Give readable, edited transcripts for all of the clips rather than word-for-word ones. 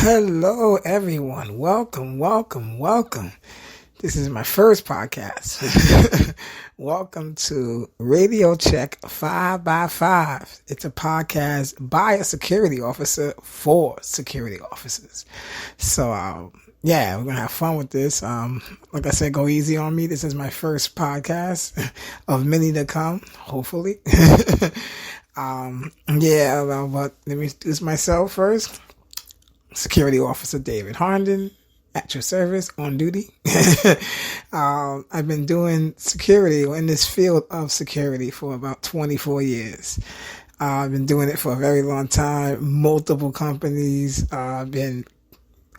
Hello, everyone. Welcome. This is my first podcast. Welcome to Radio Check 5 by 5. It's a podcast by a security officer for security officers. So, we're going to have fun with this. Like I said, go easy on me. This is my first podcast of many to come, hopefully. But let me introduce myself first. Security Officer David Harnden, at your service, on duty. I've been doing security in this field of security for about 24 years. I've been doing it for a very long time, multiple companies. I've been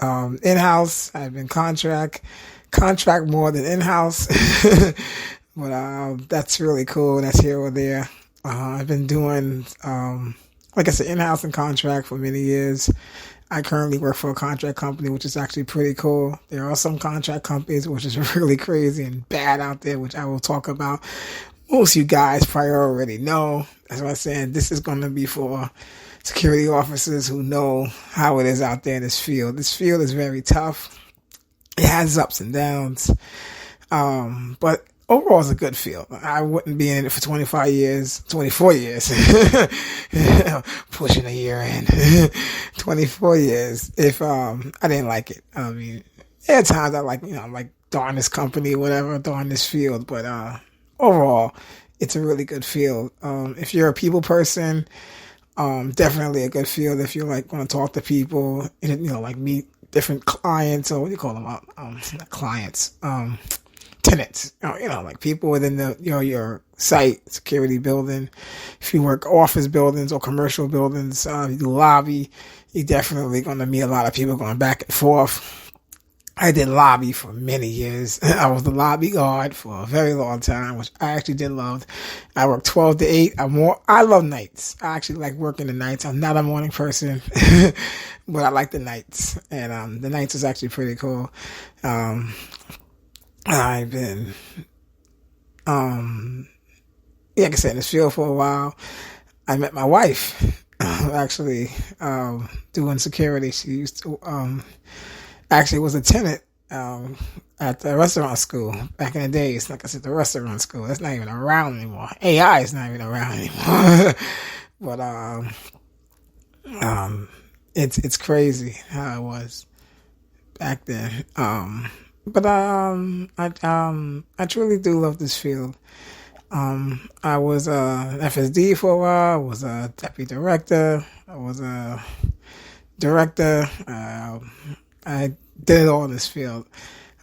in-house, I've been contract more than in-house. But that's really cool. That's here or there. I've been doing, like I said, in-house and contract for many years. I currently work for a contract company, which is actually pretty cool. There are some contract companies which is really crazy and bad out there, which I will talk about. Most of you guys probably already know. That's why I'm saying this is going to be for security officers who know how it is out there in this field. This field is very tough. It has ups and downs. But overall, it's a good field. I wouldn't be in it for 24 years, pushing a year in, 24 years, if I didn't like it. I mean, there are times I'm like, darn this company, whatever, darn this field, but overall, it's a really good field. If you're a people person, definitely a good field. If you're like going to talk to people, like meet different clients, or what do you call them? Not clients, tenants, like people within the, your site, security building. If you work office buildings or commercial buildings, you do lobby, you're definitely going to meet a lot of people going back and forth. I did lobby for many years. I was the lobby guard for a very long time, which I actually did love. I worked 12 to 8. I love nights. I actually like working the nights. I'm not a morning person, but I like the nights. And the nights is actually pretty cool. I've been, like I said, in this field for a while. I met my wife, actually, doing security. She used to, actually was a tenant, at the restaurant school back in the days. Like I said, the restaurant school, that's not even around anymore. AI is not even around anymore. But, it's crazy how it was back then. But I truly do love this field. I was an FSD for a while. I was a deputy director. I was a director. I did it all in this field.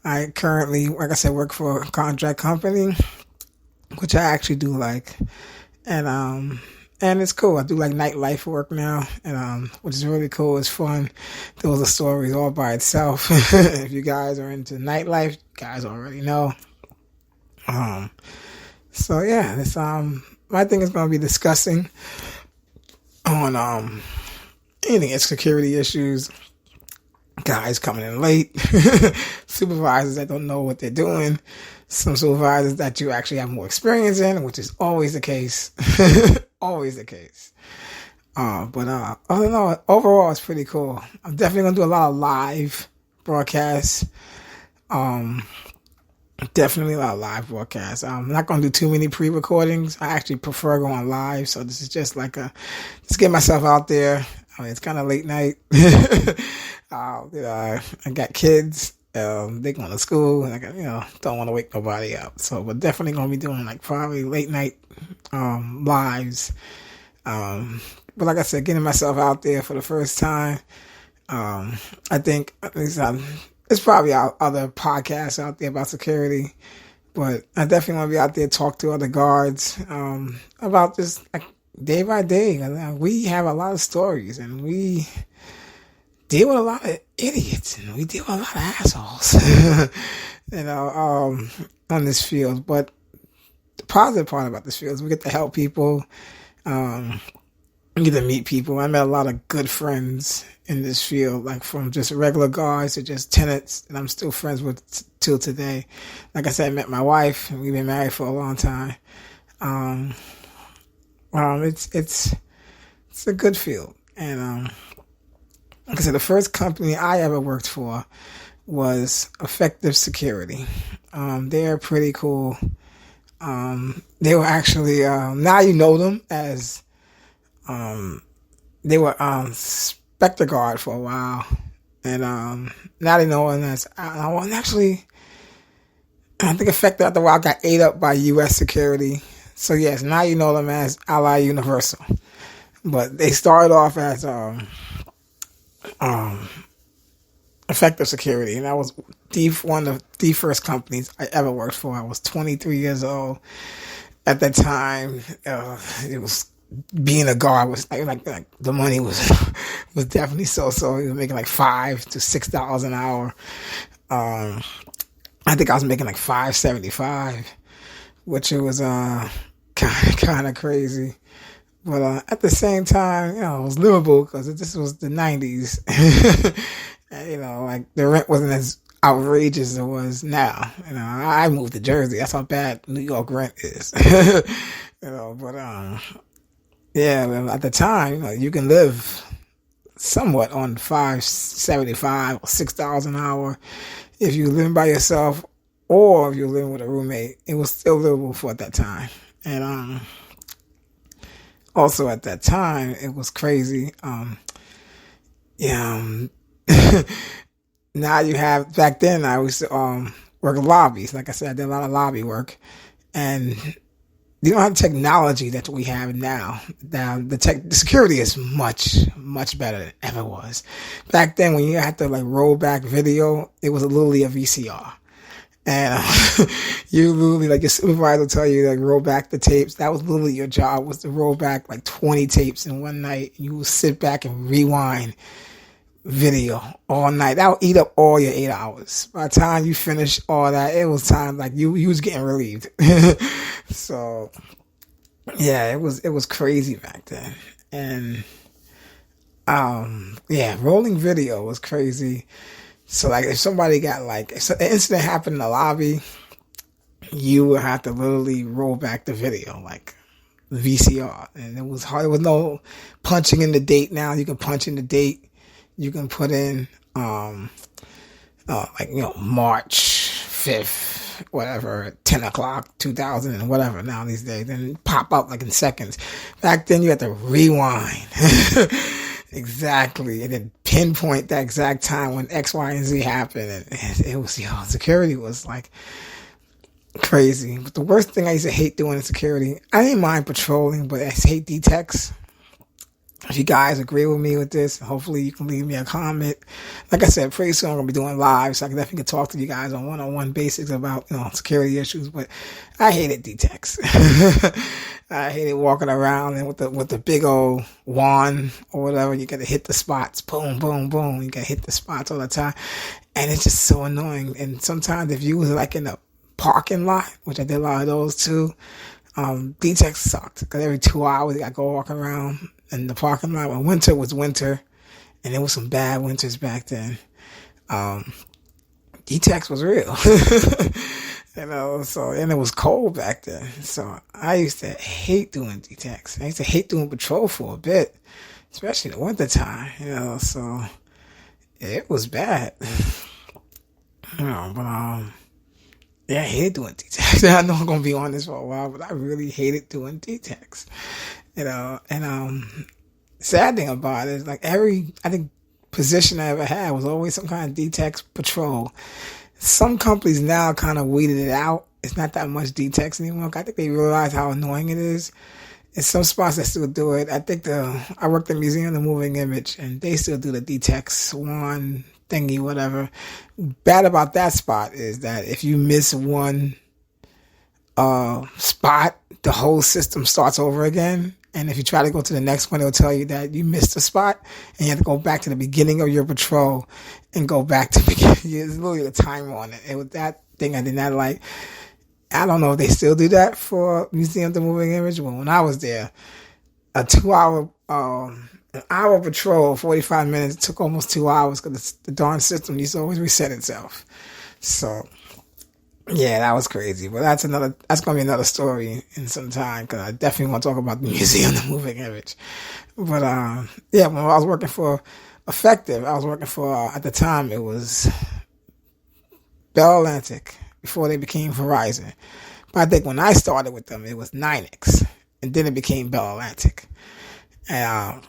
I currently, like I said, work for a contract company, which I actually do like. And it's cool. I do like nightlife work now, and which is really cool. It's fun. Those are stories all by itself. If you guys are into nightlife, you guys already know. So yeah, this my thing is going to be discussing on any security issues. Guys coming in late, supervisors that don't know what they're doing, some supervisors that you actually have more experience in, which is always the case. Always the case. But other than all, overall, it's pretty cool. I'm definitely going to do a lot of live broadcasts. Definitely a lot of live broadcasts. I'm not going to do too many pre-recordings. I actually prefer going live. So this is just like just get myself out there. I mean, it's kind of late night. I got kids. They're going to school, and I don't want to wake nobody up. So we're definitely going to be doing like probably late night lives. But like I said, getting myself out there for the first time. I think at least there's probably other podcasts out there about security, but I definitely want to be out there, talk to other guards about this, like, day by day. We have a lot of stories, and we deal with a lot of idiots, and we deal with a lot of assholes, on this field. But the positive part about this field is we get to help people, we get to meet people. I met a lot of good friends in this field, like from just regular guards to just tenants, and I'm still friends with till today. Like I said, I met my wife, and we've been married for a long time. It's a good field, and like I said, the first company I ever worked for was Effective Security. They're pretty cool. They were actually, now you know them as, they were, Spectre Guard for a while. And, now they know them as, actually, I think Effective after a while got ate up by U.S. Security. So yes, now you know them as Ally Universal. But they started off as, Effective Security, and that was one of the first companies I ever worked for. I was 23 years old at that time. It was being a guard was like the money was definitely so. You were making like $5 to $6 an hour. I think I was making like $5.75, which it was kind of crazy. But at the same time, it was livable because this was the 90s. Like the rent wasn't as outrageous as it was now. I moved to Jersey. That's how bad New York rent is. But at the time, you can live somewhat on $5.75 or $6 an hour if you're living by yourself, or if you're living with a roommate. It was still livable for at that time. And also at that time, it was crazy. Now you have, back then I used to work in lobbies. Like I said, I did a lot of lobby work, and you don't have technology that we have now. Now the security is much, much better than it ever was. Back then, when you had to like roll back video, it was literally a VCR. And you literally, like, your supervisor will tell you, like, roll back the tapes. That was literally your job, was to roll back like 20 tapes in one night. You would sit back and rewind video all night. That would eat up all your 8 hours. By the time you finish all that, it was time, like, you was getting relieved. So yeah, it was crazy back then. And rolling video was crazy. So like, if somebody got like, if an incident happened in the lobby, you would have to literally roll back the video, like VCR. And it was hard. There was no punching in the date. Now you can punch in the date. You can put in, March 5th, whatever, 10 o'clock, 2000 and whatever now these days. And pop up like in seconds. Back then you had to rewind. Exactly. And then pinpoint that exact time when X, Y, and Z happened. And it was, security was like crazy. But the worst thing I used to hate doing in security, I didn't mind patrolling, but I hate detects. If you guys agree with me with this, hopefully you can leave me a comment. Like I said, pretty soon I'm going to be doing live, so I can definitely talk to you guys on one-on-one basics about, security issues. But I hated detects. I hated walking around and with the big old wand or whatever. You got to hit the spots. Boom, boom, boom. You got to hit the spots all the time. And it's just so annoying. And sometimes if you was like in a parking lot, which I did a lot of those too, detects sucked. Because every 2 hours you got to go walk around in the parking lot. When winter was winter, and there was some bad winters back then, detects was real. So, and it was cold back then. So I used to hate doing detects. I used to hate doing patrol for a bit, especially in the winter time, so it was bad. I hated doing detects. I know I'm going to be on this for a while, but I really hated doing detects. Sad thing about it is like I think position I ever had was always some kind of detects patrol. Some companies now kind of weeded it out. It's not that much detects anymore. I think they realize how annoying it is. In some spots that still do it. I think I worked at Museum of the Moving Image, and they still do the detects swan thingy, whatever. Bad about that spot is that if you miss one spot, the whole system starts over again. And if you try to go to the next one, it'll tell you that you missed a spot and you have to go back to the beginning of your patrol and go back to beginning. There's literally a timer on it. And with that thing, I did not like. I don't know if they still do that for Museum of the Moving Image, but when I was there, a 2 hour, an hour patrol, 45 minutes, it took almost 2 hours because the darn system used to always reset itself. So, yeah, that was crazy. But that's going to be another story in some time, because I definitely want to talk about the Museum of the Moving Image. But, when I was working for Effective, I was working for, at the time, it was Bell Atlantic before they became Verizon. But I think when I started with them, it was NYNEX, and then it became Bell Atlantic. And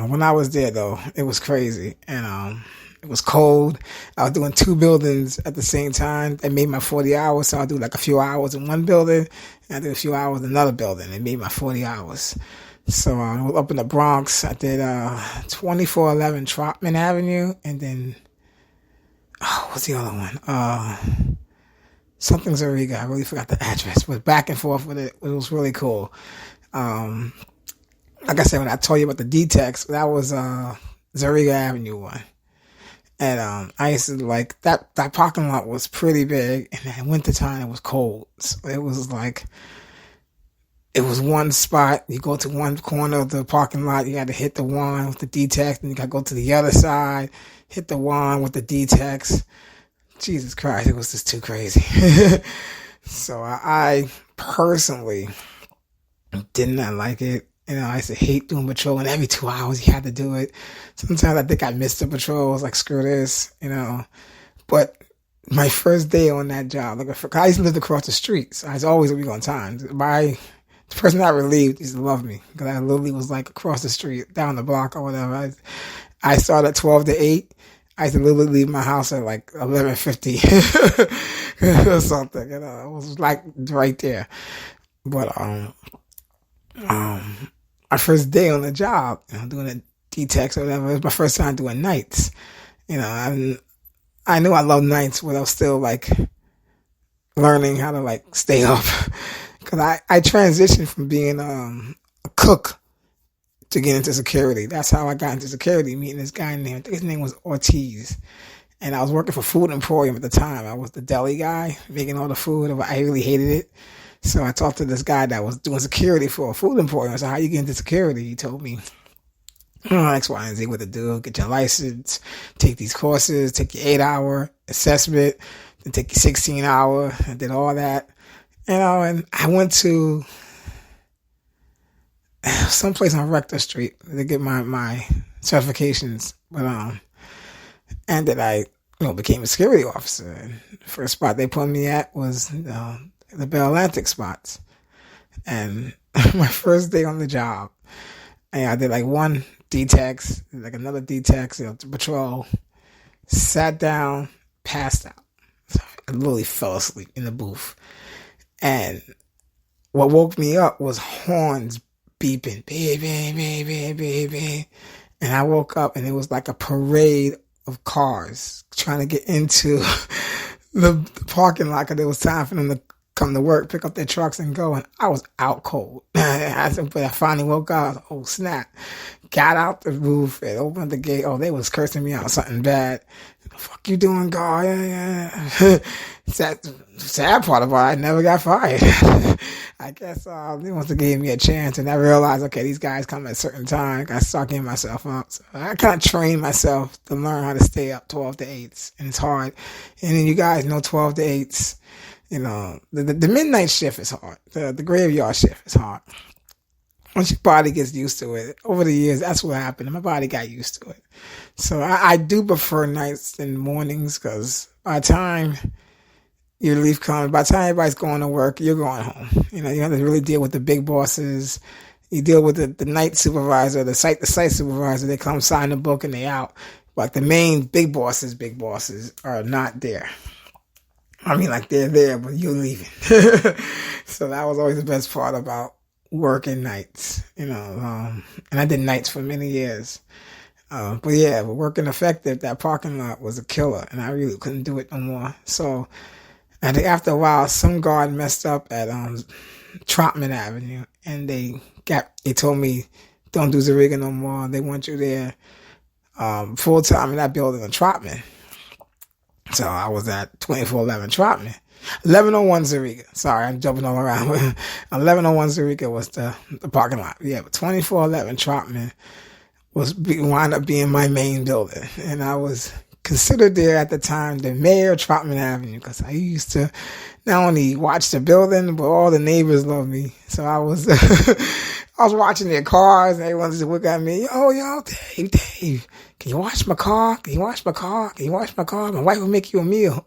when I was there, though, it was crazy. And it was cold. I was doing 2 buildings at the same time. They made my 40 hours, so I'll do like a few hours in one building, and I did a few hours in another building. They made my 40 hours. So I was up in the Bronx. I did 2411 Trotman Avenue, and then, what's the other one? Something Zariga. I really forgot the address, but back and forth with it. It was really cool. Like I said, when I told you about the D-Tex, that was Zariga Avenue one. And I used to like that parking lot was pretty big, and in wintertime it was cold. So it was like, it was one spot. You go to one corner of the parking lot, you had to hit the one with the D-Tex, and you got to go to the other side, hit the one with the D-Tex. Jesus Christ, it was just too crazy. So I personally did not like it. I used to hate doing patrol, and every 2 hours you had to do it. Sometimes I think I missed the patrol. I was like, screw this, But my first day on that job, I used to live across the street, so I was always a week on time. The person I relieved used to love me, because I literally was like across the street, down the block or whatever. I started at 12 to 8. I used to literally leave my house at like 11:50 or something. It was like right there. But my first day on the job, doing a D-Tex or whatever, it was my first time doing nights. I knew I loved nights, but I was still like learning how to like stay up, because I transitioned from being a cook to get into security. That's how I got into security, meeting this guy named, I think his name was Ortiz. And I was working for Food Emporium at the time. I was the deli guy, making all the food. I really hated it. So I talked to this guy that was doing security for a Food Emporium. I said, how you get into security? He told me, X, Y, and Z, what to do. Get your license, take these courses, take your 8-hour assessment, then take your 16-hour. I did all that. And I went to someplace on Rector Street to get my certifications. But and then I became a security officer. And the first spot they put me at was the Bell Atlantic spots. And my first day on the job, and I did like one D-Tex, like another D-Tex, to patrol, sat down, passed out. So I literally fell asleep in the booth. And what woke me up was horns beeping, beep, beep, beep, beep, beep, beep. And I woke up, and it was like a parade of cars trying to get into the parking lot, because it was time for them to come to work, pick up their trucks, and go. And I was out cold. But I finally woke up. I was like, oh, snap. Got out the roof and opened the gate. Oh, they was cursing me out something bad. The fuck you doing, guard? Yeah. Sad part about it, I never got fired. I guess they must have gave me a chance, and I realized, okay, these guys come at a certain time. I start getting myself up. So I kind of trained myself to learn how to stay up 12 to 8s, and it's hard. And then you guys know 12 to 8s. The midnight shift is hard. The graveyard shift is hard. Once your body gets used to it, over the years, that's what happened. My body got used to it. So I do prefer nights than mornings, because by the time your relief comes, by the time everybody's going to work, you're going home. You have to really deal with the big bosses. You deal with the night supervisor, the site supervisor. They come sign the book and they out. But the main big bosses are not there. I mean, like, they're there, but you're leaving. So that was always the best part about working nights, and I did nights for many years. But yeah, working effective, that parking lot was a killer, and I really couldn't do it no more. So I think after a while, some guard messed up at Trotman Avenue, and they told me, don't do Zariga no more. They want you there full time in that building in Trotman. So I was at 2411 Trotman. 1101 Zariga. Sorry, I'm jumping all around. 1101 Zariga was the parking lot. Yeah, but 2411 Trotman wound up being my main building. And I was considered there at the time the mayor of Trotman Avenue, because I used to not only watch the building, but all the neighbors loved me. So I was I was watching their cars and everyone just look at me, yo, Dave, can you wash my car? Can you wash my car? Can you wash my car? My wife will make you a meal.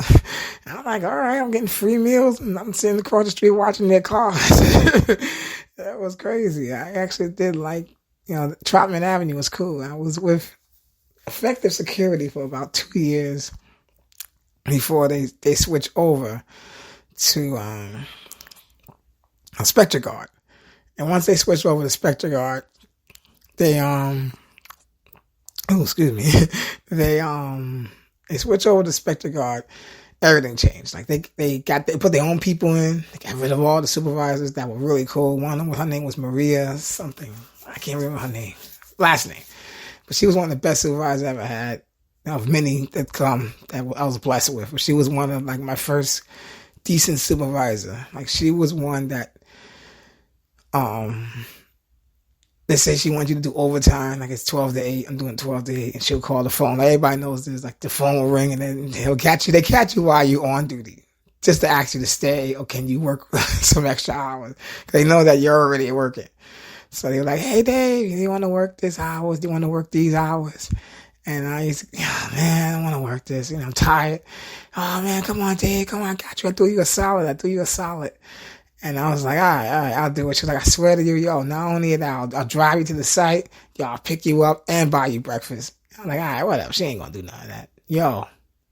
And I'm like, all right, I'm getting free meals and I'm sitting across the street watching their cars. That was crazy. I actually did like, Trotman Avenue was cool. I was with Effective Security for about 2 years before they switched over to Spectre Guard. And once they switched over to Spectre Guard, they switched over to Spectre Guard. Everything changed. Like they put their own people in. They got rid of all the supervisors that were really cool. One of them, her name was Maria something. I can't remember her last name, but she was one of the best supervisors I ever had. Of many that I was blessed with. But she was one of like my first decent supervisor. Like she was one that they say she wants you to do overtime, like it's 12 to 8. I'm doing 12 to 8, and she'll call the phone. Like everybody knows this. Like the phone will ring, and then they'll catch you. They catch you while you're on duty, just to ask you to stay, or can you work some extra hours? They know that you're already working. So they're like, "Hey, Dave, do you want to work this hours? Do you want to work these hours?" And I used to, man, I don't want to work this. I'm tired. Oh, man, come on, Dave. Come on, I got you. I do you a solid. And I was like, all right, I'll do it. She was like, I swear to you, yo, not only that, I'll drive you to the site. Yo, I'll pick you up and buy you breakfast. I'm like, all right, whatever. She ain't going to do none of that. Yo,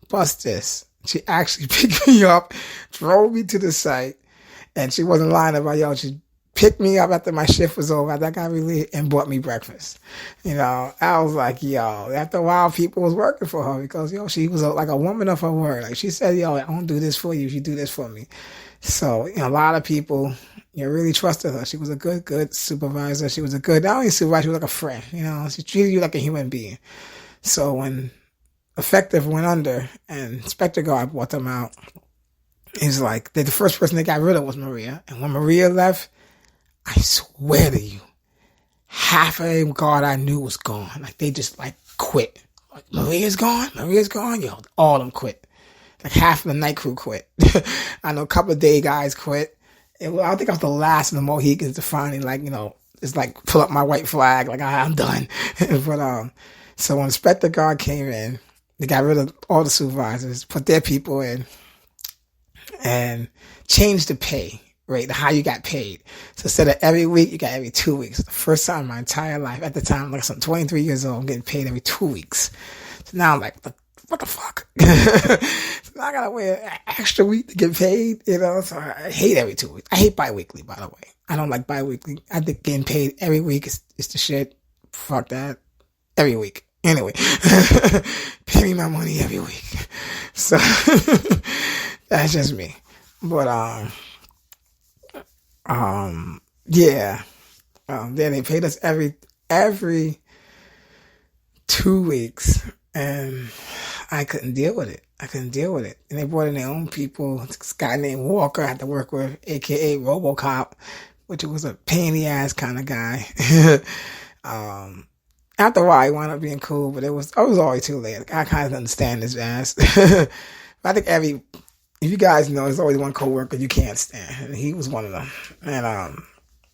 bust this. She actually picked me up, drove me to the site, and she wasn't lying about, she picked me up after my shift was over, after I got relieved, and bought me breakfast. I was like, after a while, people was working for her because, she was like a woman of her word. Like she said, I won't do this for you if you do this for me. So, a lot of people, really trusted her. She was a good supervisor. She was a good, not only supervisor, she was like a friend, she treated you like a human being. So when Effective went under and Spectre Guard brought them out, it's like, the first person they got rid of was Maria. And when Maria left, I swear to you, half of the guard I knew was gone. Like they just quit. Like Maria's gone. Yo, all of them quit. Like half of the night crew quit. I know a couple of day guys quit. I think I was the last of the Mohicans to finally just pull up my white flag. Like I'm done. But so when Spectre Guard came in, they got rid of all the supervisors, put their people in, and changed the pay. Right, how you got paid. So instead of every week, you got every 2 weeks. The first time in my entire life, at the time, I'm 23 years old, I'm getting paid every 2 weeks. So now I'm like, what the fuck? So now I gotta wait an extra week to get paid, so I hate every 2 weeks. I hate bi-weekly, by the way. I don't like bi-weekly. I think getting paid every week is the shit. Fuck that. Every week. Anyway, pay me my money every week. So that's just me. But, then they paid us every 2 weeks, and I couldn't deal with it. And they brought in their own people. This guy named Walker I had to work with, aka RoboCop, which was a pain in the ass kind of guy. After a while, he wound up being cool, but I was always too late. I kind of understand his ass. I think if you guys know, there's always one coworker you can't stand, and he was one of them. And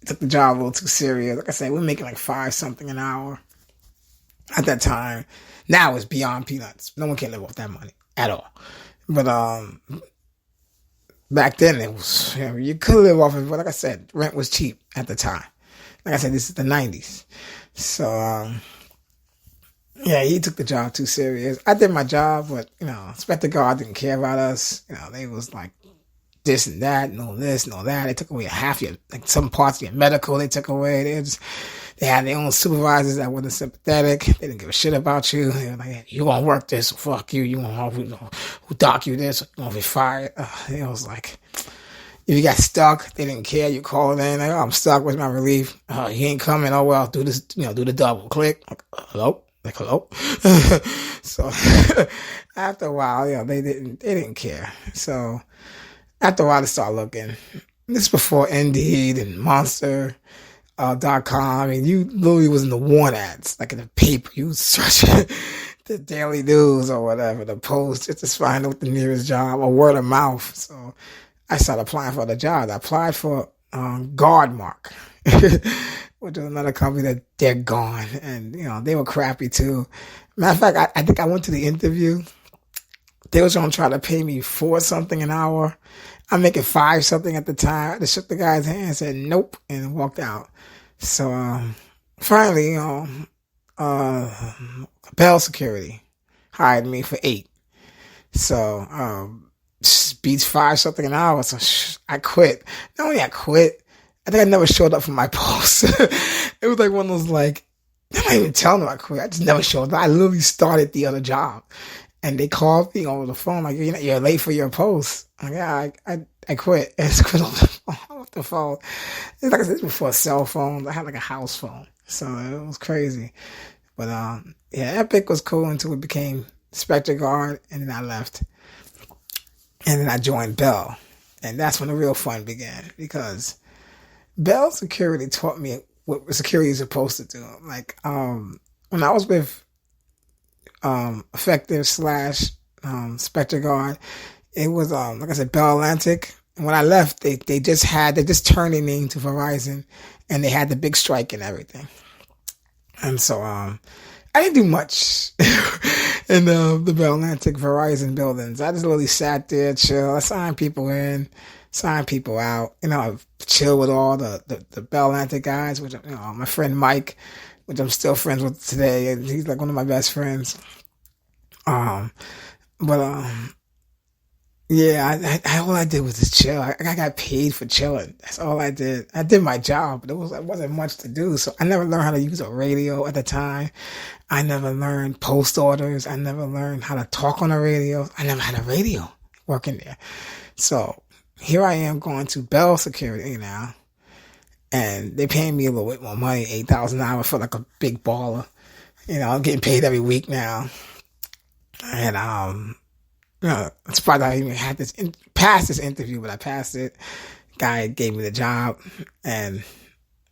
he took the job a little too serious. Like I said, we're making like $5 something an hour at that time. Now it's beyond peanuts. No one can live off that money at all. But back then it was, you could live off it. But like I said, rent was cheap at the time. Like I said, this is the 90s. So he took the job too serious. I did my job, but, Spectre Guard didn't care about us. They was like this and that, no this, no that. They took away half your, some parts of your medical they took away. They had their own supervisors that wasn't sympathetic. They didn't give a shit about you. They were like, you gonna work this, so fuck you. You gonna, who dock you this, you gonna be fired. It was like, if you got stuck, they didn't care. You called in, like, I'm stuck, where's my relief? You ain't coming, oh well, do this, do the double click. Hello? So after a while, they didn't care. So after a while, they started looking. This is before Indeed and Monster.com. I mean, you literally was in the want ads, like in the paper. You was searching the Daily News or whatever, the Post, just to find out the nearest job, or word of mouth. So I started applying for the job. I applied for Guardmark, which is another company that they're gone. And, they were crappy too. Matter of fact, I think I went to the interview. They was going to try to pay me 4 something an hour. I'm making 5 something at the time. I just shook the guy's hand and said, nope, and walked out. So, finally, Bell Security hired me for 8. So, beats 5 something an hour. So I quit. Not only I quit, I think I never showed up for my post. It was like one of those, like, I'm not even telling them I quit. I just never showed up. I literally started the other job. And they called me over the phone, like, you're late for your post. I'm like, yeah, I quit. And I quit off the phone. It's like I said, before cell phones. I had like a house phone. So it was crazy. But, yeah, Epic was cool until it became Spectre Guard. And then I left. And then I joined Bell. And that's when the real fun began. Because Bell Security taught me what security is supposed to do. Like, when I was with Effective / Spectre Guard, it was like I said, Bell Atlantic. And when I left, they just turned their name to Verizon, and they had the big strike and everything. And so I didn't do much in the Bell Atlantic Verizon buildings. I just really sat there, chill. I signed people in, signed people out. Chill with all the Bell Atlantic guys, which my friend Mike, which I'm still friends with today. He's like one of my best friends. Yeah, all I did was just chill. I got paid for chilling. That's all I did. I did my job, but it wasn't much to do. So I never learned how to use a radio at the time. I never learned post orders. I never learned how to talk on the radio. I never had a radio working there. So here I am going to Bell Security now. And they paying me a little bit more money, $8,000 an hour for like a big baller. I'm getting paid every week now. And, I'm surprised I even had passed this interview, but I passed it. Guy gave me the job, and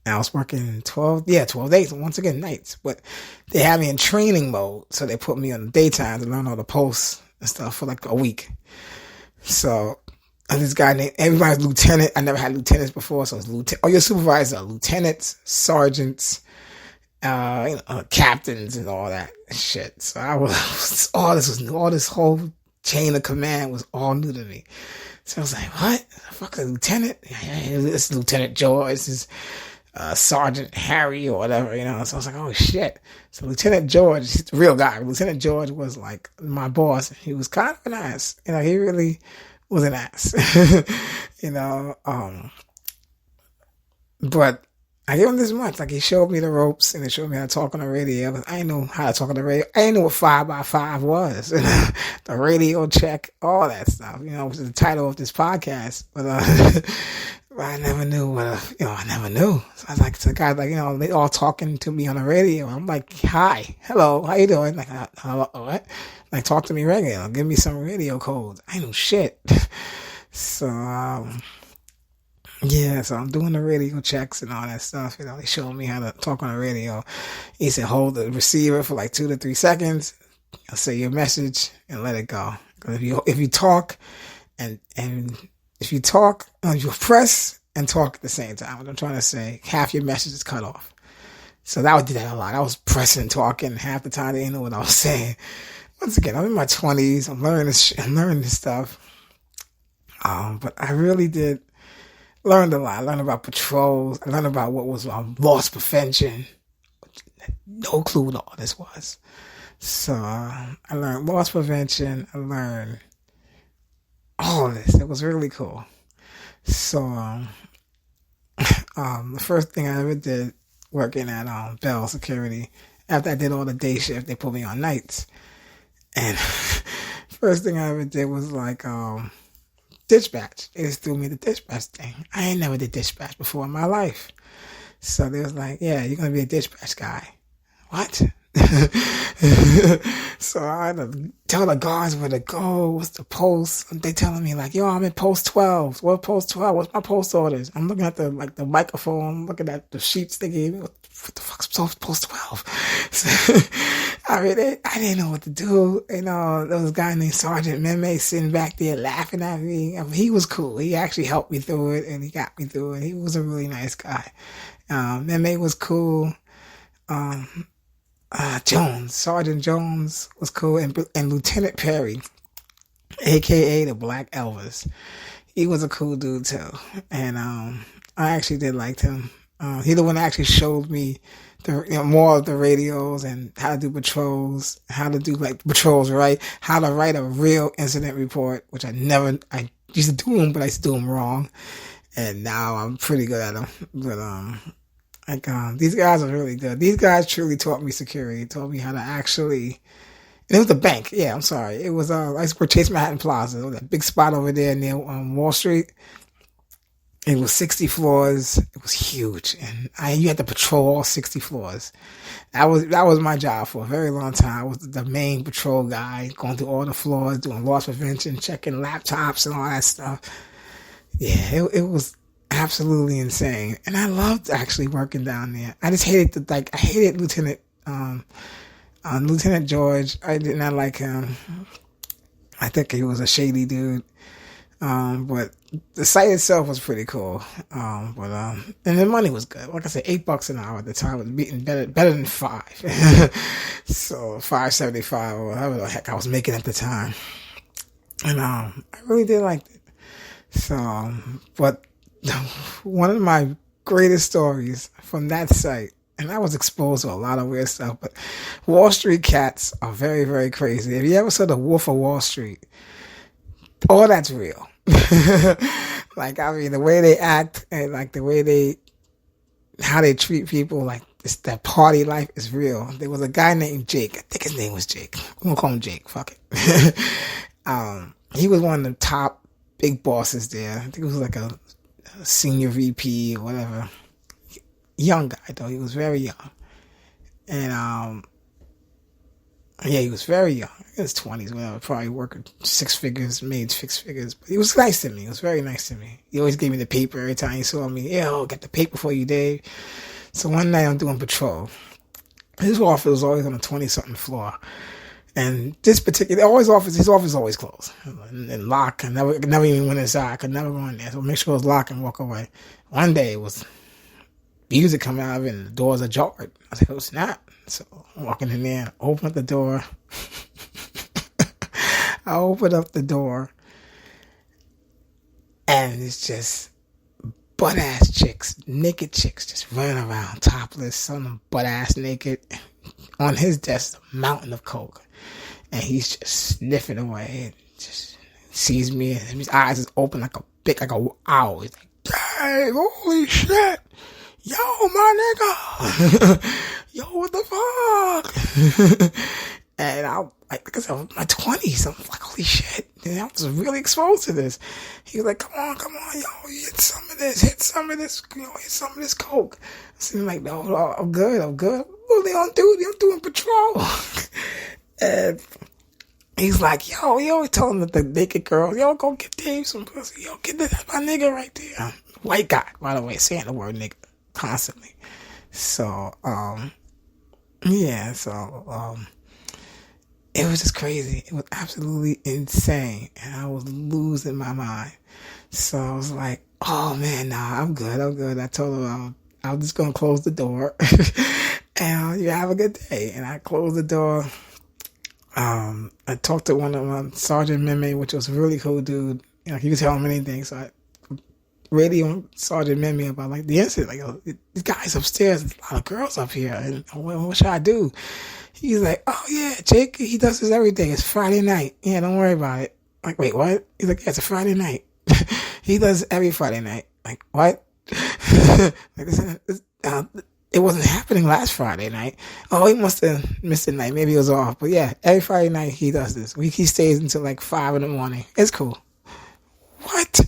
I was working 12 days, once again, nights. But they had me in training mode, so they put me on the daytime to learn all the posts and stuff for like a week. So, and this guy named, everybody's lieutenant. I never had lieutenants before, so it's lieutenant. All your supervisors are lieutenants, sergeants, captains, and all that shit. So all this was new. All this whole chain of command was all new to me. So I was like, what? The fuck, a lieutenant? This is Lieutenant George. This is Sergeant Harry or whatever, So I was like, oh shit. So Lieutenant George, he's the real guy. Lieutenant George was like my boss. He was kind of an ass. He really was an ass. But I gave him this much. Like, he showed me the ropes and he showed me how to talk on the radio. I didn't know how to talk on the radio. I didn't know what 5x5 was. The radio check, all that stuff, which is the title of this podcast. But I never knew I never knew. So I was like, the guys, they all talking to me on the radio. I'm like, hi, hello, how you doing? Like, hello, what? Like, talk to me regular. Give me some radio codes. I knew shit. So, yeah, so I'm doing the radio checks and all that stuff. They showed me how to talk on the radio. He said, hold the receiver for like 2 to 3 seconds. I'll say your message and let it go. If you talk and if you press and talk at the same time. What I'm trying to say, half your message is cut off. So that would do that a lot. I was pressing and talking half the time. They didn't know what I was saying. Once again, I'm in my 20s. I'm learning this stuff. But I really did learn a lot. I learned about patrols. I learned about what was loss prevention. No clue what all this was. So I learned loss prevention. I learned all of this. It was really cool. So the first thing I ever did working at Bell Security, after I did all the day shift, they put me on nights. And first thing I ever did was like dispatch. They just threw me the dispatch thing. I ain't never did dispatch before in my life. So they was like, yeah, you're going to be a dispatch guy. What? So I had to tell the guards where to go. What's the post? They telling me like, yo, I'm in post 12. What post 12? What's my post orders? I'm looking at the microphone, looking at the sheets they gave me. What the fuck's post 12? So, I mean, I didn't know what to do. You know, there was a guy named Sergeant Meme sitting back there laughing at me. I mean, he was cool. He actually helped me through it, and he got me through it. He was a really nice guy. Meme was cool. Sergeant Jones was cool, and Lieutenant Perry, aka the Black Elvis, he was a cool dude too. And I actually did like him. He the one that actually showed me more of the radios and how to do patrols, how to do like patrols right, how to write a real incident report, which I used to do them, but I used to do them wrong. And now I'm pretty good at them. But these guys are really good. These guys truly taught me security, taught me how to actually. And it was the bank. Yeah, I'm sorry. It was I used to work Chase Manhattan Plaza, that big spot over there near Wall Street. It was 60 floors. It was huge, and you had to patrol all 60 floors. That was my job for a very long time. I was the main patrol guy, going through all the floors, doing loss prevention, checking laptops and all that stuff. Yeah, it was absolutely insane, and I loved actually working down there. I just hated I hated Lieutenant George. I did not like him. I think he was a shady dude. But the site itself was pretty cool. And the money was good. Like I said, $8 an hour at the time was better than $5. So $5.75 or whatever the heck I was making at the time. And I really did like it. So, but one of my greatest stories from that site, and I was exposed to a lot of weird stuff, but Wall Street cats are very, very crazy. If you ever saw The Wolf of Wall Street, all that's real. Like, I mean, the way they act and like the way how they treat people, like that party life is real. There was a guy named Jake. I think his name was Jake. I'm gonna call him Jake. Fuck it. He was one of the top big bosses there. I think it was like a senior VP or whatever. Young guy though. He was very young. And yeah, he was very young. In his 20s, whatever. Probably working six figures, made six figures. But he was nice to me. He was very nice to me. He always gave me the paper every time he saw me. Yo, get the paper for you, Dave. So one night I'm doing patrol. His office was always on a 20-something floor. And this particular, his office is always closed. And locked. I never even went inside. I could never go in there. So make sure it was locked and walk away. One day it was music coming out of it and the doors ajar. I said, oh snap. So I'm walking in there, open up the door. I open up the door and it's just butt ass chicks, naked chicks just running around topless, some of them butt ass naked. On his desk, a mountain of coke. And he's just sniffing away and just sees me and his eyes is open like a owl. He's like, dang, holy shit. Yo, my nigga. Yo, what the fuck? And I'm like I said, I'm in my 20s. I'm like, holy shit. And I was really exposed to this. He was like, come on, yo, hit some of this, hit some of this coke. I said, like, no, I'm good. What they don't do? They're doing patrol. And he's like, yo, he told him that the naked girl, yo, go get Dave some pussy. Yo, get that, my nigga right there. White guy, by the way, saying the word nigga constantly. So, it was just crazy. It was absolutely insane. And I was losing my mind. So I was like, oh man, nah, I'm good. I told him I was just going to close the door. And you have a good day. And I closed the door. I talked to one of them, Sergeant Meme, which was a really cool dude. You know, he could tell him anything. So I radio Sergeant Meme about like the incident. Like, oh, these guys upstairs, there's a lot of girls up here. And what should I do? He's like, oh yeah, Jake, he does this every day. It's Friday night. Yeah, don't worry about it. Like, wait, what? He's like, yeah, it's a Friday night. He does every Friday night. Like, what? It wasn't happening last Friday night. Oh, he must have missed a night. Maybe it was off. But yeah, every Friday night he does this. He stays until like 5 a.m. It's cool. What?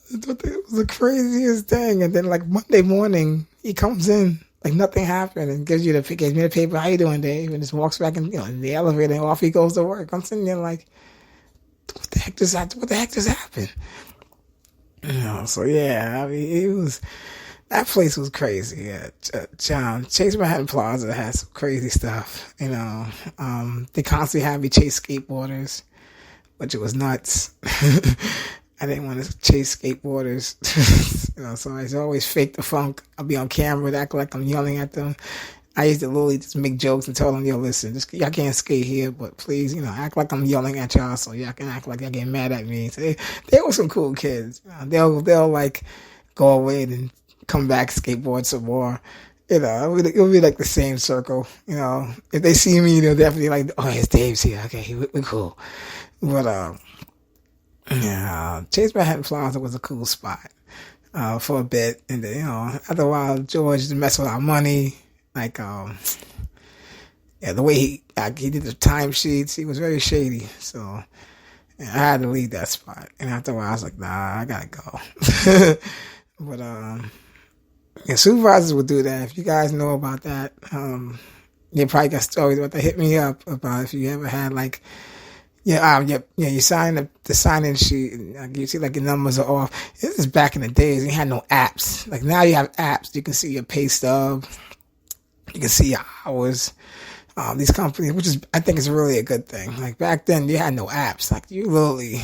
It was the craziest thing. And then like Monday morning, he comes in like nothing happened and gives me the paper. How you doing, Dave? And just walks back in the elevator and off he goes to work. I'm sitting there like, what the heck just happened? So yeah, I mean, That place was crazy. Yeah, Chase Manhattan Plaza has some crazy stuff. They constantly had me chase skateboarders, which it was nuts. I didn't want to chase skateboarders, so I always fake the funk. I'll be on camera, and act like I'm yelling at them. I used to literally just make jokes and tell them, yo, listen, y'all can't skate here, but please, act like I'm yelling at y'all, so y'all can act like y'all getting mad at me. So they were some cool kids. They'll like go away and come back, skateboard some more. It'll be like the same circle. If they see me, they'll definitely like, oh, it's Dave's here. Okay, we're cool. But Chase Manhattan Plaza was a cool spot for a bit, and then after a while, George just messed with our money. Like, the way he did the timesheets, he was very shady. So I had to leave that spot. And after a while, I was like, nah, I gotta go. But supervisors would do that. If you guys know about that, you probably got stories about that. Hit me up about if you ever had like, you sign the sign-in sheet, and you see like your numbers are off. This is back in the days. You had no apps. Like now you have apps. You can see your pay stub. You can see your hours. These companies, which is, I think is really a good thing. Like back then, you had no apps. Like you literally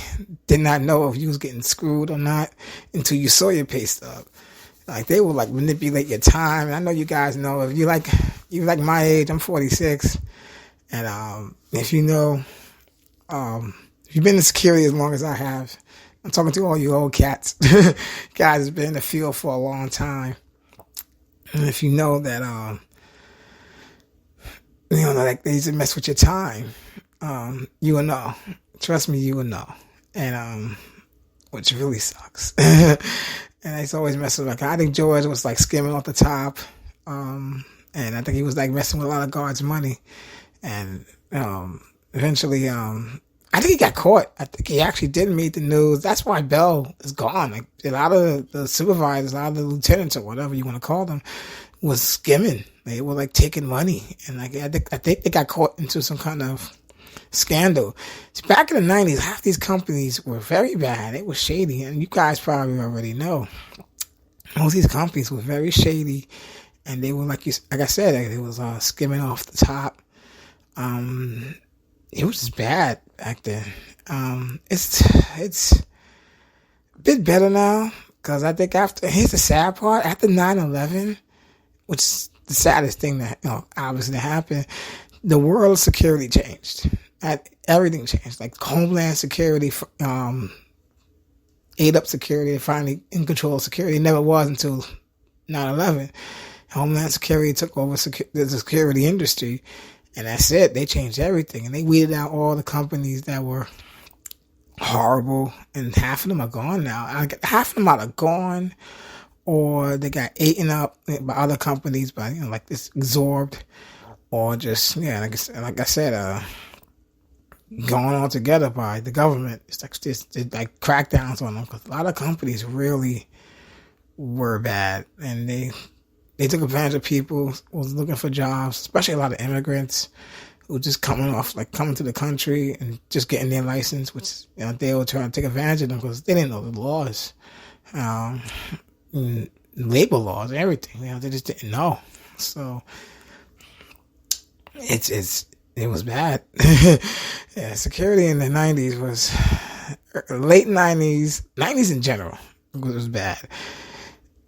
did not know if you was getting screwed or not until you saw your pay stub. Like they will like manipulate your time. And I know you guys know if you like my age, I'm 46, and if you know, if you've been in security as long as I have, I'm talking to all you old cats, guys has been in the field for a long time, and if you know that like they used to mess with your time, you will know. Trust me, you will know. And which really sucks. And it's always messing with, like, I think George was like skimming off the top. And I think he was like messing with a lot of guards' money. And eventually I think he got caught. I think he actually did meet the news. That's why Bell is gone. Like a lot of the supervisors, a lot of the lieutenants or whatever you want to call them, was skimming. They were like taking money, and like I think they got caught into some kind of scandal. So back in the 90s, half these companies were very bad. They were shady, and you guys probably already know. Most of these companies were very shady, and they were like I said, it was skimming off the top. It was just bad back then. It's a bit better now, because I think here's the sad part, after 9/11, which is the saddest thing that, obviously happened, the world of security changed. Everything changed. Like Homeland Security, ate up security, finally in control of security. It never was until 9/11. Homeland Security took over the security industry, and that's it. They changed everything, and they weeded out all the companies that were horrible, and half of them are gone now. Half of them are gone, or they got eaten up by other companies, by like this absorbed, or just like I said, gone altogether by the government. It's like just like crackdowns on them, because a lot of companies really were bad, and they took advantage of people who was looking for jobs, especially a lot of immigrants who were just coming to the country and just getting their license, which they were trying to take advantage of them because they didn't know the laws. Labor laws, everything. They just didn't know. So it was bad. Yeah, security in the 90s was late 90s in general was bad.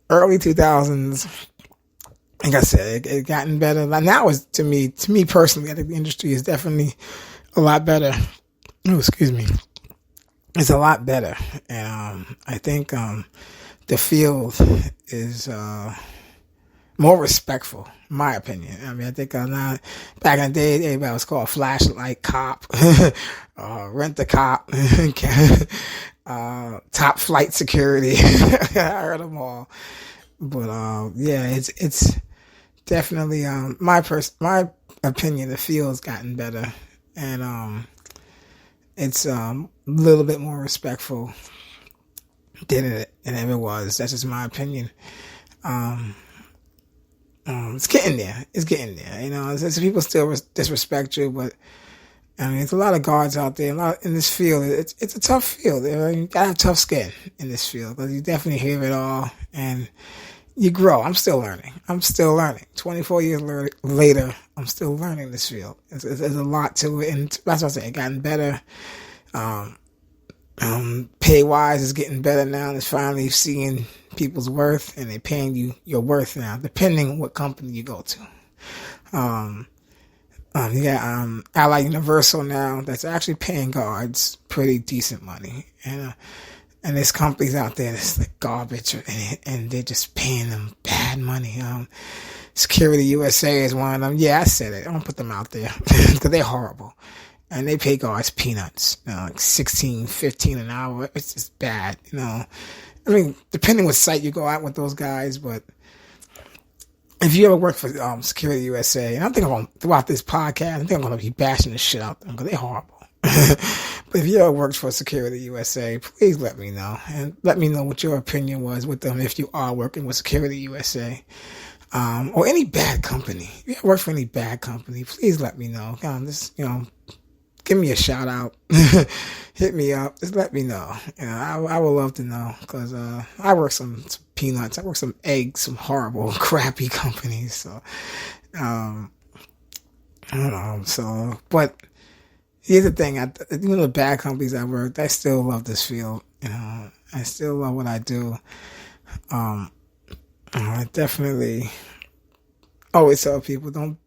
Early 2000s, like I said, it gotten better. Now, to me personally, I think the industry is definitely a lot better. Oh, excuse me. It's a lot better, and I think the field is more respectful, in my opinion. I mean, I think now, back in the day, everybody was called flashlight cop, rent a cop, top flight security. I heard them all, but yeah, it's definitely my opinion. The field's gotten better, and it's a little bit more respectful than it ever was. That's just my opinion. It's getting there. It's getting there. People still disrespect you, but I mean, there's a lot of guards out there. In this field. It's a tough field. You gotta have tough skin in this field, because you definitely hear it all, and you grow. I'm still learning. 24 years later, I'm still learning this field. There's a lot to it, and that's what I say. It gotten better. Pay wise is getting better now. It's finally seeing people's worth, and they're paying you your worth now, depending on what company you go to. You got Allied Universal now that's actually paying guards pretty decent money, and there's companies out there that's like garbage, and they're just paying them bad money. Security USA is one of them. Yeah, I said it. I don't put them out there because they're horrible. And they pay guards peanuts, like 16, 15 an hour. It's just bad, I mean, depending what site you go out with those guys, but if you ever work for Security USA, and I think throughout this podcast, I think I'm going to be bashing the shit out of them because they're horrible. But if you ever worked for Security USA, please let me know. And let me know what your opinion was with them if you are working with Security USA. Or any bad company. If you ever work for any bad company, please let me know. Give me a shout out. Hit me up. Just let me know. I would love to know because I work some peanuts. I work some eggs, some horrible, crappy companies. So, I don't know. So, but here's the thing. The bad companies I worked, I still love this field. I still love what I do. I definitely always tell people don't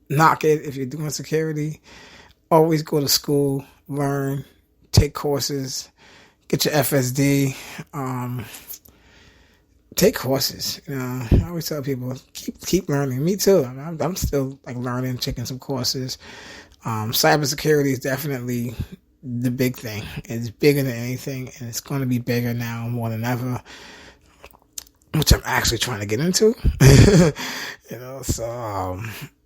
knock it if you're doing security. Always go to school, learn, take courses, get your FSD, take courses. I always tell people keep learning. Me too. I'm still like learning, taking some courses. Cybersecurity is definitely the big thing. It's bigger than anything, and it's going to be bigger now more than ever, which I'm actually trying to get into.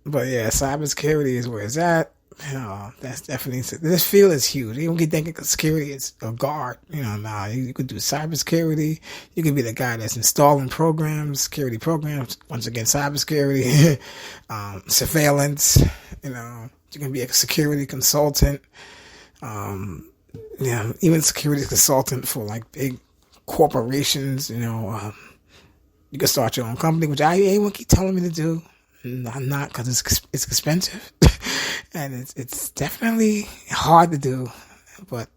But yeah, cybersecurity is where it's at. That's definitely, this field is huge. You don't get thinking security is a guard. You could do cybersecurity. You could be the guy that's installing programs, security programs. Once again, cybersecurity, surveillance. You can be a security consultant. Even security consultant for like big corporations. You can start your own company, which everyone keep telling me to do. I'm not, because it's expensive and it's definitely hard to do. But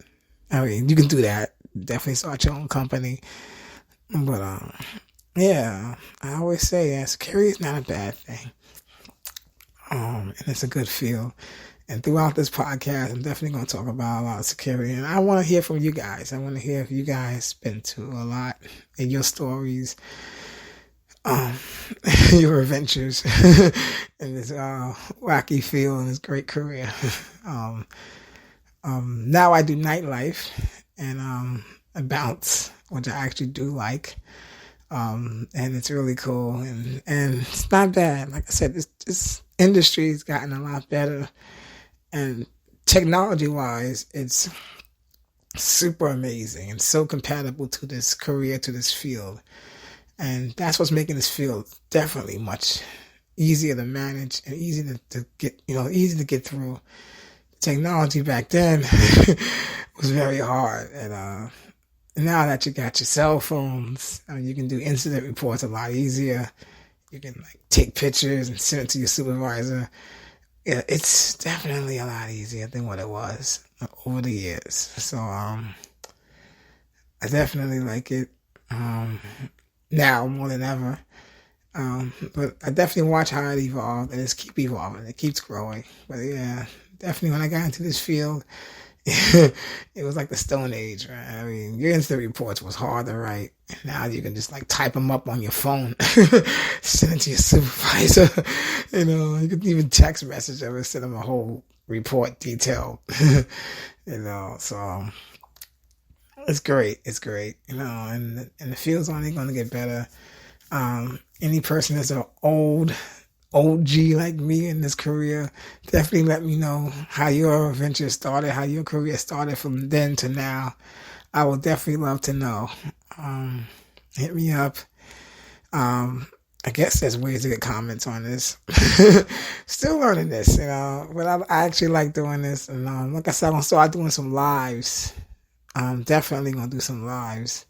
I mean, you can do that. Definitely start your own company. But I always say security is not a bad thing. And it's a good field. And throughout this podcast, I'm definitely going to talk about a lot of security. And I want to hear from you guys. I want to hear if you guys been to a lot in your stories. Your adventures in this wacky field and this great career. Now I do nightlife and I bounce, which I actually do like. And it's really cool and it's not bad. Like I said, this industry's gotten a lot better, and technology wise, it's super amazing and so compatible to this career, to this field. And that's what's making this field definitely much easier to manage and easy to get, easy to get through. Technology back then was very hard. And now that you got your cell phones, you can do incident reports a lot easier. You can take pictures and send it to your supervisor. Yeah, it's definitely a lot easier than what it was over the years. So I definitely like it. Now more than ever. But I definitely watch how it evolved, and it's keep evolving. It keeps growing. But yeah, definitely when I got into this field, it was like the Stone Age, right? I mean, your incident reports was hard to write. Now you can just type them up on your phone, send it to your supervisor. You can even text message them and send them a whole report detailed. So it's great. It's great. And the field's only going to get better. Any person that's an OG like me in this career, definitely let me know how your adventure started, how your career started from then to now. I would definitely love to know. Hit me up. I guess there's ways to get comments on this. Still learning this, but I actually like doing this. And like I said, I'm going to start doing some lives. I'm definitely going to do some lives.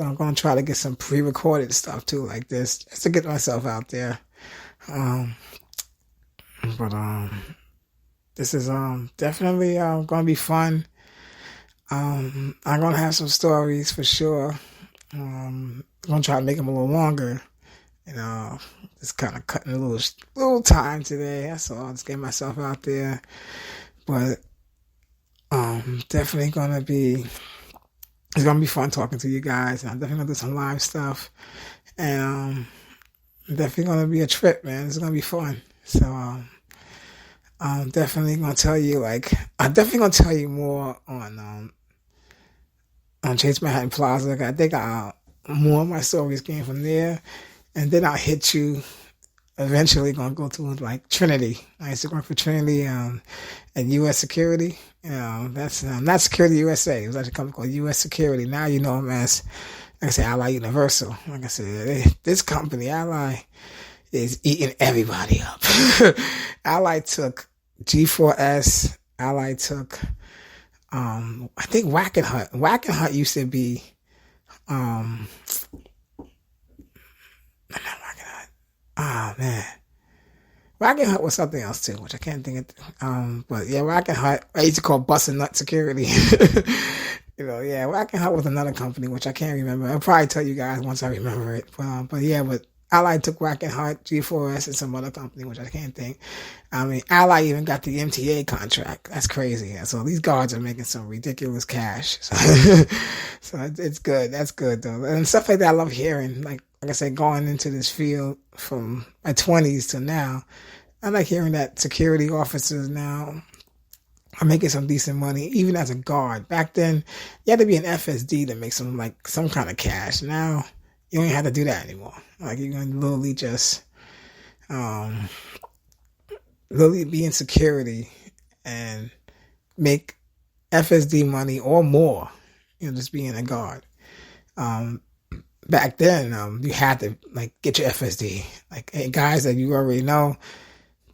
I'm going to try to get some pre-recorded stuff too, like this, just to get myself out there. But this is definitely going to be fun. I'm going to have some stories for sure. I'm going to try to make them a little longer. Just kind of cutting a little time today. That's all. Just getting myself out there. But definitely going to be, it's going to be fun talking to you guys. And I'm definitely going to do some live stuff. And definitely going to be a trip, man. It's going to be fun. So I'm definitely going to tell you, I'm definitely going to tell you more on Chase Manhattan Plaza. I think more of my stories came from there. And then I'll hit you. Eventually going to go to Trinity. I used to work for Trinity and U.S. Security. That's not Security USA. It was actually a company called U.S. Security. Now you know them as, like I said, Ally Universal. Like I said, this company, Ally, is eating everybody up. Ally took G4S. Ally took, I think Wackenhut. Wackenhut used to be, man. Wackenhut was something else too, which I can't think of. But yeah, Wackenhut, I used to call Bustin' Nut Security. Wackenhut was another company, which I can't remember. I'll probably tell you guys once I remember it. But Ally took Wackenhut, G4S, and some other company, which I can't think. Ally even got the MTA contract. That's crazy. So these guards are making some ridiculous cash. So it's good. That's good though. And stuff like that I love hearing. Like I said, going into this field from my 20s to now, I like hearing that security officers now are making some decent money, even as a guard. Back then, you had to be an FSD to make some kind of cash. Now, you don't have to do that anymore. You can literally just literally be in security and make FSD money or more, just being a guard. Back then, you had to get your FSD. Hey, guys that you already know,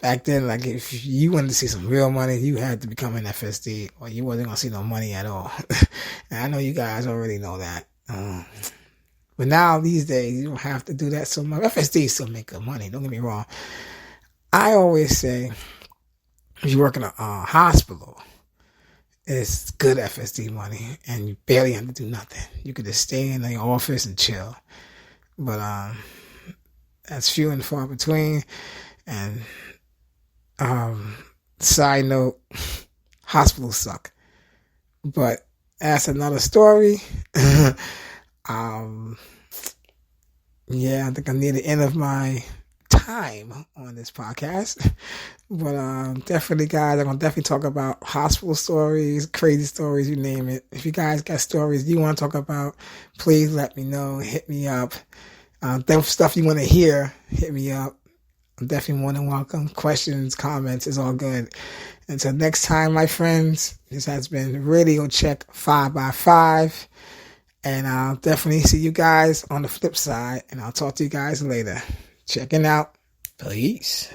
back then, if you wanted to see some real money, you had to become an FSD, or you wasn't gonna see no money at all. And I know you guys already know that. But now these days, you don't have to do that so much. FSD still make good money. Don't get me wrong. I always say, if you work in a hospital, it's good FSD money, and you barely have to do nothing. You could just stay in your office and chill. But that's few and far between. And side note, hospitals suck. But that's another story. I think I'm near the end of my time on this podcast. But definitely, guys, I'm going to definitely talk about hospital stories, crazy stories, you name it. If you guys got stories you want to talk about, please let me know. Hit me up. That stuff you want to hear, hit me up. I'm definitely more than welcome. Questions, comments, is all good. Until next time, my friends, this has been Radio Check 5x5. And I'll definitely see you guys on the flip side. And I'll talk to you guys later. Checking out. Peace.